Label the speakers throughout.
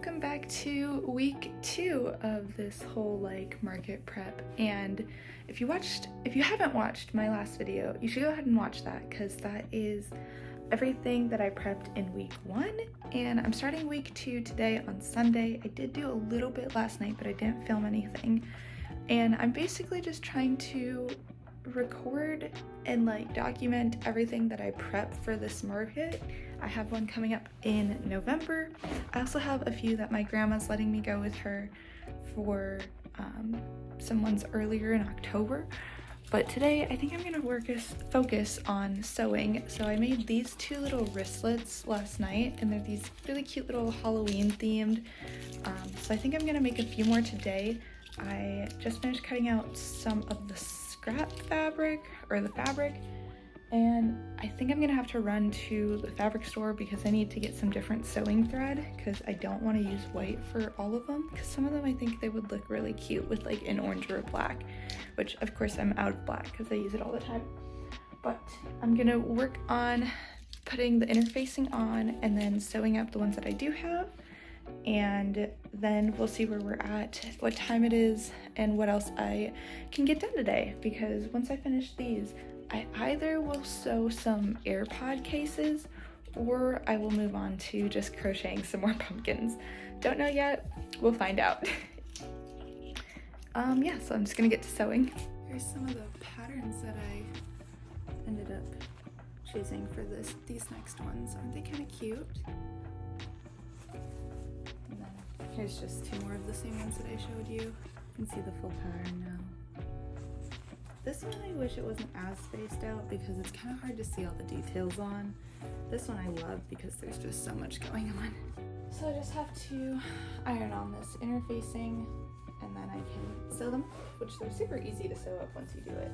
Speaker 1: welcome back to week 2 of this whole like market prep. And if you haven't watched my last video, you should go ahead and watch that because that is everything that I prepped in week 1. And I'm starting week 2 today on Sunday. I did do a little bit last night, but I didn't film anything. And I'm basically just trying to record and like document everything that I prep for this market. I have one coming up in November. I also have a few that my grandma's letting me go with her for some ones earlier in October. But today I think I'm gonna focus on sewing. So I made these 2 little wristlets last night, and they're these really cute little Halloween themed. So I think I'm gonna make a few more today. I just finished cutting out some of the scrap fabric, or the fabric, and I think I'm gonna have to run to the fabric store because I need to get some different sewing thread because I don't want to use white for all of them, because some of them I think they would look really cute with like an orange or a black, which of course I'm out of black because I use it all the time. But I'm gonna work on putting the interfacing on and then sewing up the ones that I do have, and then we'll see where we're at, what time it is, and what else I can get done today, because once I finish these, I either will sew some AirPod cases or I will move on to just crocheting some more pumpkins. Don't know yet, we'll find out. Yeah, so I'm just gonna get to sewing. Here's some of the patterns that I ended up choosing for these next ones. Aren't they kind of cute? And then here's just 2 more of the same ones that I showed you. You can see the full pattern now. This one I wish it wasn't as spaced out because it's kind of hard to see all the details on. This one I love because there's just so much going on. So I just have to iron on this interfacing and then I can sew them, which they're super easy to sew up once you do it.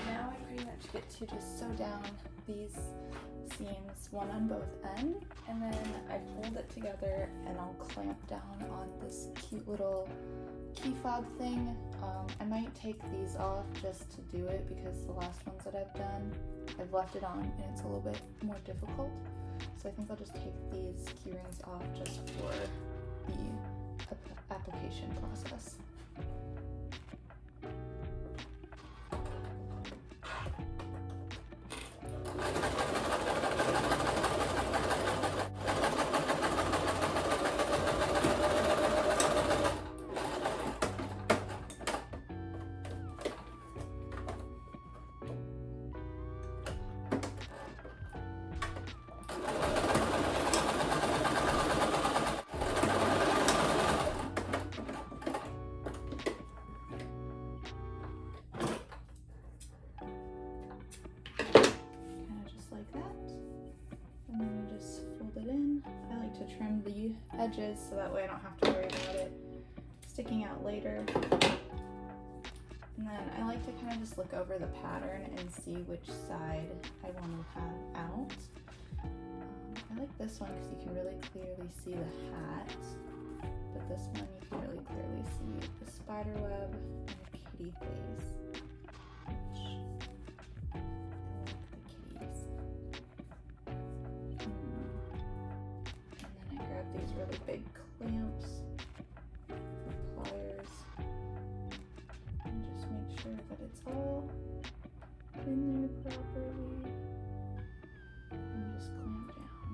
Speaker 1: Now I pretty much get to just sew down these seams, one on both ends, and then I fold it together and I'll clamp down on this cute little key fob thing. I might take these off just to do it because the last ones that I've done, I've left it on and it's a little bit more difficult. So I think I'll just take these key rings off just for the application process. Trim the edges so that way I don't have to worry about it sticking out later. And then I like to kind of just look over the pattern and see which side I want to have out. I like this one because you can really clearly see the hat, but this one you can really clearly see the spider web and the kitty face. These really big clamps for pliers, and just make sure that it's all in there properly, and just clamp down.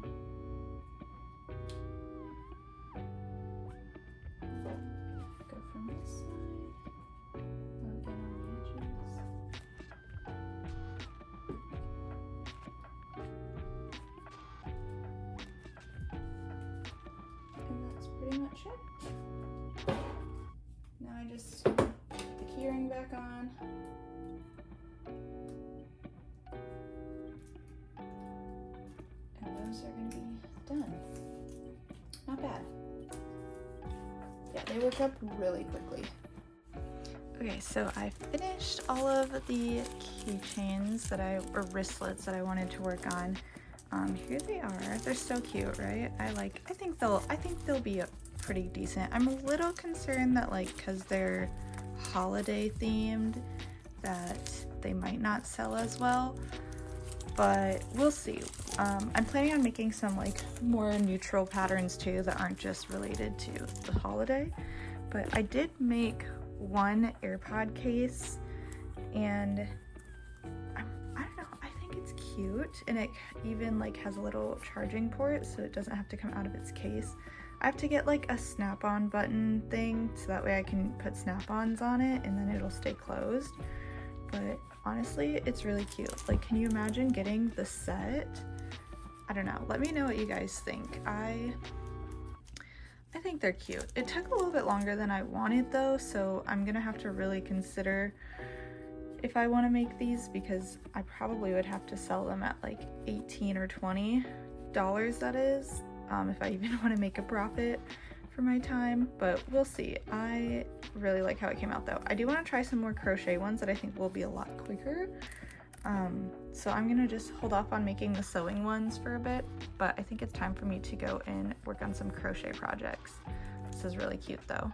Speaker 1: Go from this side, again on the edges. Pretty much it. Now I just put the keyring back on. And those are going to be done. Not bad. yeah, they work up really quickly. Okay, so I finished all of the keychains or wristlets that I wanted to work on. Here they are. They're so cute, right? I think they'll be pretty decent. I'm a little concerned that because they're holiday themed that they might not sell as well, but we'll see. I'm planning on making some more neutral patterns too that aren't just related to the holiday. But I did make one AirPod case, and I don't know, I think it's cute, and it even has a little charging port so it doesn't have to come out of its case. I have to get a snap-on button thing so that way I can put snap-ons on it and then it'll stay closed. But honestly, it's really cute. Can you imagine getting the set? I don't know. Let me know what you guys think. I think they're cute. It took a little bit longer than I wanted though, so I'm gonna have to really consider if I want to make these, because I probably would have to sell them at $18 or $20, that is, if I even want to make a profit for my time, but we'll see. I really like how it came out though. I do want to try some more crochet ones that I think will be a lot quicker. So I'm gonna just hold off on making the sewing ones for a bit, but I think it's time for me to go and work on some crochet projects. This is really cute though.